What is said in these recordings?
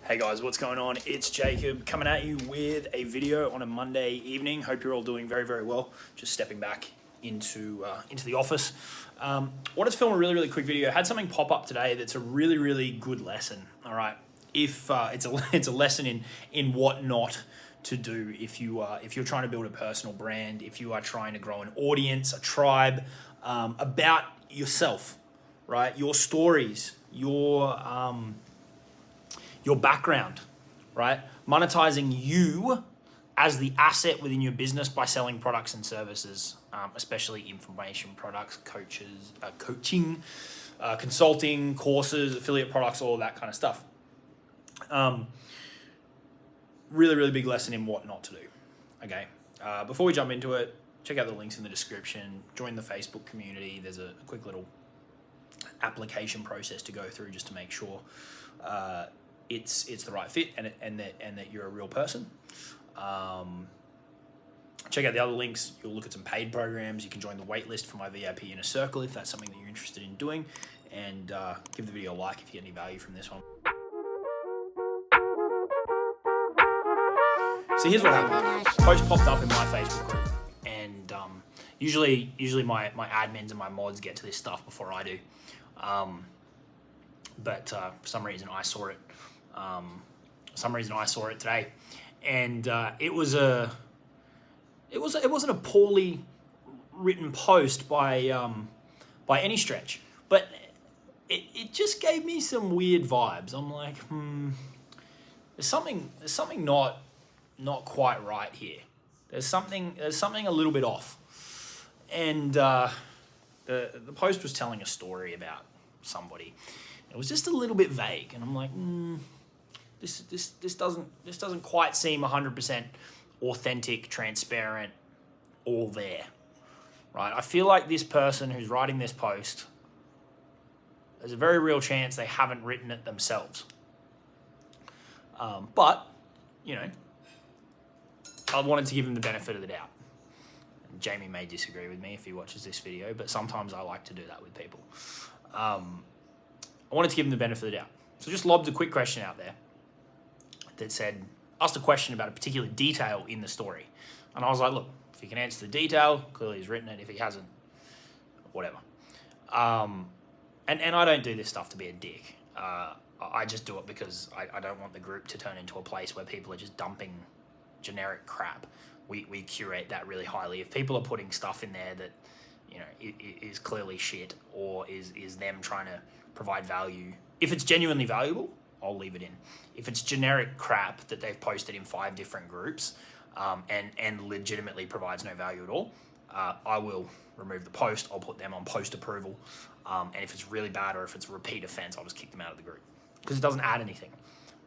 Hey guys, what's going on? It's Jacob coming at you with a video on a Monday evening. Hope you're all doing very, very well. Just stepping back into the office. Wanted to film a really quick video. Had something pop up today that's a really good lesson. All right, if it's a lesson in what not to do if you're trying to build a personal brand, if you are trying to grow an audience, a tribe, about yourself, right? Your stories, your background, right? Monetizing you as the asset within your business by selling products and services, especially information products, coaching, consulting, courses, affiliate products, all of that kind of stuff. Really big lesson in what not to do. Okay. Before we jump into it, check out the links in the description. Join the Facebook community. There's a quick little application process to go through just to make sure it's the right fit and that you're a real person. Check out the other links. You'll look at some paid programs. You can join the waitlist for my VIP Inner Circle if that's something that you're interested in doing, and give the video a like if you get any value from this one. So here's what happened. Post popped up in my Facebook group, and usually my admins and my mods get to this stuff before I do. But for some reason I saw it. Today, and it wasn't a poorly written post by any stretch, but it just gave me some weird vibes. I'm like, there's something not quite right here. There's something a little bit off, and the post was telling a story about somebody. It was just a little bit vague, and I'm like, This doesn't quite seem 100% authentic, transparent, all there, right? I feel like this person who's writing this post, there's a very real chance they haven't written it themselves. But you know, I wanted to give him the benefit of the doubt. And Jamie may disagree with me if he watches this video, but sometimes I like to do that with people. I wanted to give him the benefit of the doubt, so just lobbed a quick question out there that asked a question about a particular detail in the story. And I was like, look, if he can answer the detail, clearly he's written it. If he hasn't, whatever. And I don't do this stuff to be a dick. I just do it because I don't want the group to turn into a place where people are just dumping generic crap. We curate that really highly. If people are putting stuff in there that, you know, is clearly shit, or is them trying to provide value, if it's genuinely valuable, I'll leave it in. If it's generic crap that they've posted in 5 different groups and legitimately provides no value at all, I will remove the post. I'll put them on post approval. And if it's really bad or if it's a repeat offense, I'll just kick them out of the group because it doesn't add anything,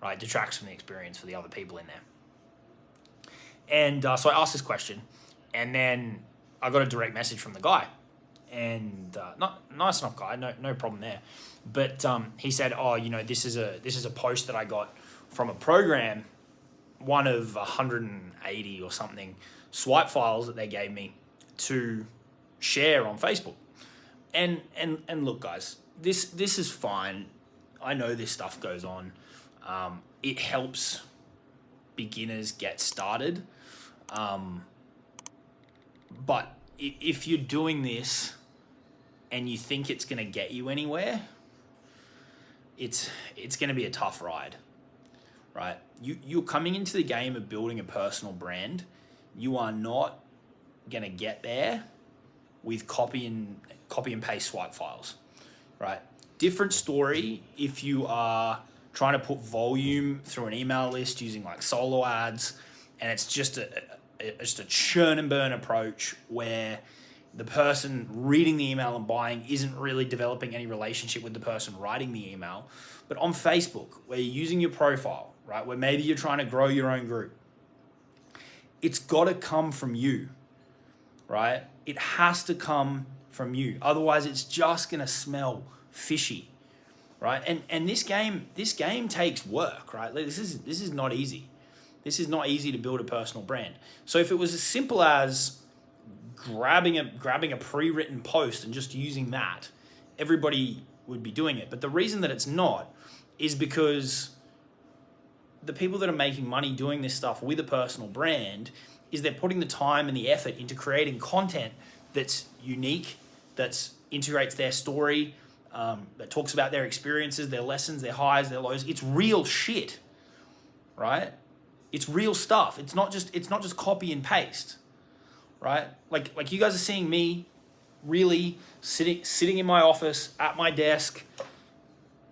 right? It detracts from the experience for the other people in there. And so I asked this question, and then I got a direct message from the guy, and not nice enough guy, no problem there. But he said, oh, you know, this is a post that I got from a program, one of 180 or something swipe files that they gave me to share on Facebook. And look, guys, this is fine. I know this stuff goes on. It helps beginners get started. But if you're doing this and you think it's going to get you anywhere, it's going to be a tough ride, right? You're coming into the game of building a personal brand. You are not going to get there with copy and paste swipe files, right? Different story if you are trying to put volume through an email list using like solo ads, and it's just a churn and burn approach where the person reading the email and buying isn't really developing any relationship with the person writing the email. But on Facebook, where you're using your profile, right, where maybe you're trying to grow your own group, it's got to come from you, right? It has to come from you. Otherwise, it's just going to smell fishy, right? And this game takes work, right? This is not easy. This is not easy to build a personal brand. So if it was as simple as grabbing a pre-written post and just using that, everybody would be doing it. But the reason that it's not is because the people that are making money doing this stuff with a personal brand is they're putting the time and the effort into creating content that's unique, that integrates their story, that talks about their experiences, their lessons, their highs, their lows. It's real shit, right? It's real stuff. It's not just copy and paste, right? Like you guys are seeing me really sitting in my office at my desk,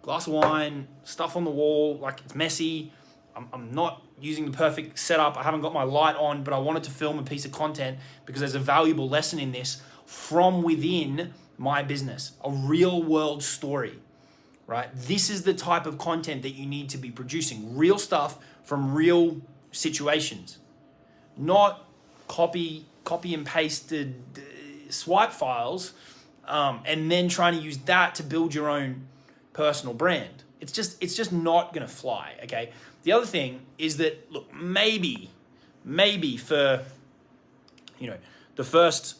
glass of wine, stuff on the wall, like it's messy. I'm not using the perfect setup. I haven't got my light on, but I wanted to film a piece of content because there's a valuable lesson in this from within my business, a real world story, right? This is the type of content that you need to be producing, real stuff from real situations, not copy and pasted swipe files, and then trying to use that to build your own personal brand. It's just not gonna fly, okay? The other thing is that, look, maybe for, the first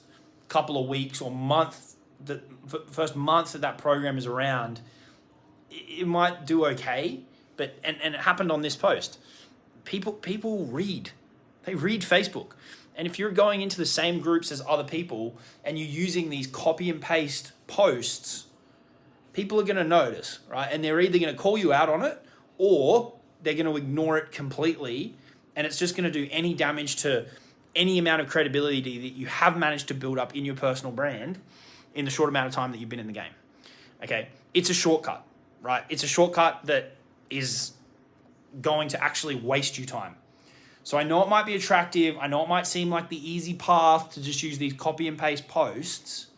couple of weeks or month, the first month that program is around, it might do okay, but, and it happened on this post. People read. They read Facebook. And if you're going into the same groups as other people and you're using these copy and paste posts, people are going to notice, right? And they're either going to call you out on it or they're going to ignore it completely. And it's just going to do any damage to any amount of credibility that you have managed to build up in your personal brand in the short amount of time that you've been in the game. Okay. It's a shortcut, right? It's a shortcut that is going to actually waste you time. So I know it might be attractive. I know it might seem like the easy path to just use these copy and paste posts,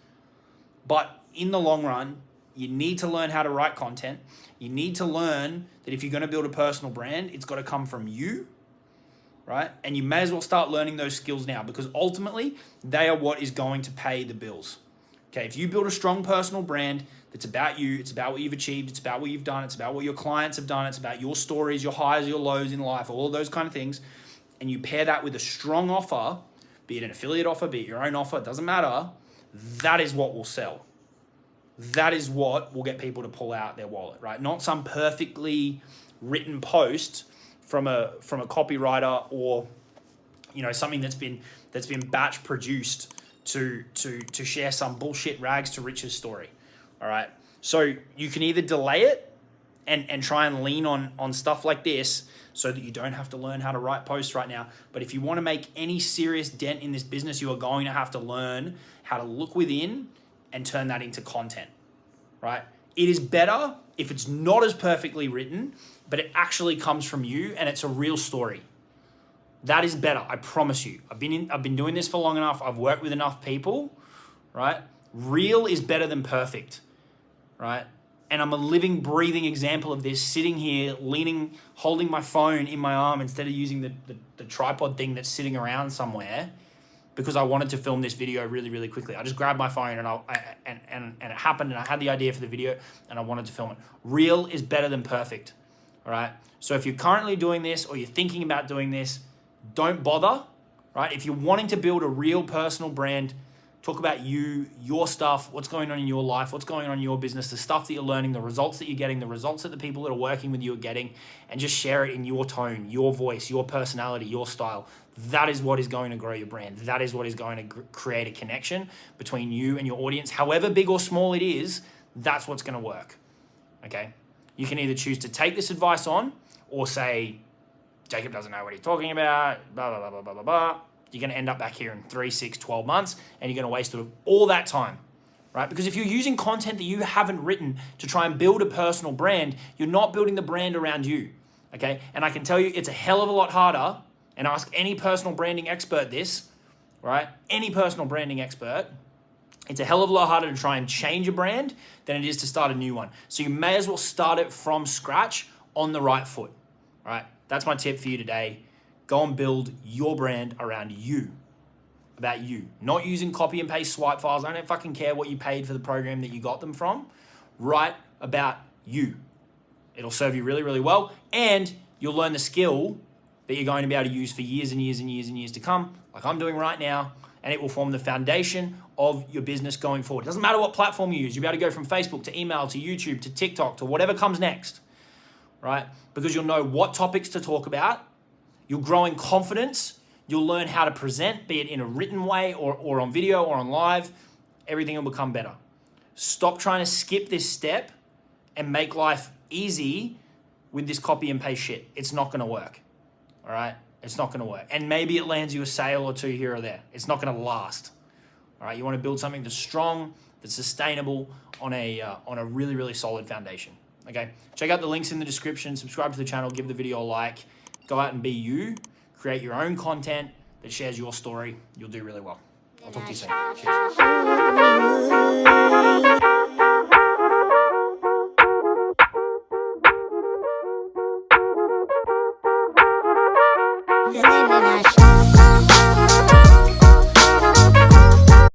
but in the long run, you need to learn how to write content. You need to learn that if you're going to build a personal brand, it's got to come from you, right? And you may as well start learning those skills now because ultimately they are what is going to pay the bills. Okay, if you build a strong personal brand that's about you, it's about what you've achieved, it's about what you've done, it's about what your clients have done, it's about your stories, your highs, your lows in life, all of those kind of things, and you pair that with a strong offer, be it an affiliate offer, be it your own offer, it doesn't matter, that is what will sell. That is what will get people to pull out their wallet, right? Not some perfectly written post from a copywriter or something that's been batch produced to share some bullshit rags to riches story. All right. So you can either delay it and try and lean on stuff like this so that you don't have to learn how to write posts right now. But if you want to make any serious dent in this business, you are going to have to learn how to look within and turn that into content, right? It is better if it's not as perfectly written, but it actually comes from you and it's a real story. That is better, I promise you. I've been doing this for long enough. I've worked with enough people, right? Real is better than perfect, right? And I'm a living, breathing example of this, sitting here, holding my phone in my arm instead of using the tripod thing that's sitting around somewhere because I wanted to film this video really, really quickly. I just grabbed my phone and it happened and I had the idea for the video and I wanted to film it. Real is better than perfect, all right? So if you're currently doing this or you're thinking about doing this, don't bother, right? If you're wanting to build a real personal brand, talk about you, your stuff, what's going on in your life, what's going on in your business, the stuff that you're learning, the results that you're getting, the results that the people that are working with you are getting, and just share it in your tone, your voice, your personality, your style. That is what is going to grow your brand. That is what is going to create a connection between you and your audience. However big or small it is, that's what's going to work, okay? You can either choose to take this advice on or say, Jacob doesn't know what he's talking about, blah, blah, blah, blah, blah, blah, blah. You're going to end up back here in 3, 6, 12 months and you're going to waste all that time, right? Because if you're using content that you haven't written to try and build a personal brand, you're not building the brand around you, okay? And I can tell you it's a hell of a lot harder, and ask any personal branding expert this, right? Any personal branding expert, it's a hell of a lot harder to try and change a brand than it is to start a new one. So you may as well start it from scratch on the right foot, right? That's my tip for you today. Go and build your brand around you, about you. Not using copy and paste swipe files. I don't fucking care what you paid for the program that you got them from. Write about you. It'll serve you really, really well. And you'll learn the skill that you're going to be able to use for years and years and years and years to come, like I'm doing right now. And it will form the foundation of your business going forward. It doesn't matter what platform you use. You'll be able to go from Facebook to email to YouTube to TikTok to whatever comes next. right? Because you'll know what topics to talk about. You'll grow in confidence. You'll learn how to present, be it in a written way or on video or on live. Everything will become better. Stop trying to skip this step and make life easy with this copy and paste shit. It's not going to work, all right? It's not going to work. And maybe it lands you a sale or two here or there. It's not going to last, all right? You want to build something that's strong, that's sustainable on a really, really solid foundation, okay? Check out the links in the description. Subscribe to the channel. Give the video a like. Go out and be you. Create your own content that shares your story. You'll do really well. I'll talk to you soon. Cheers.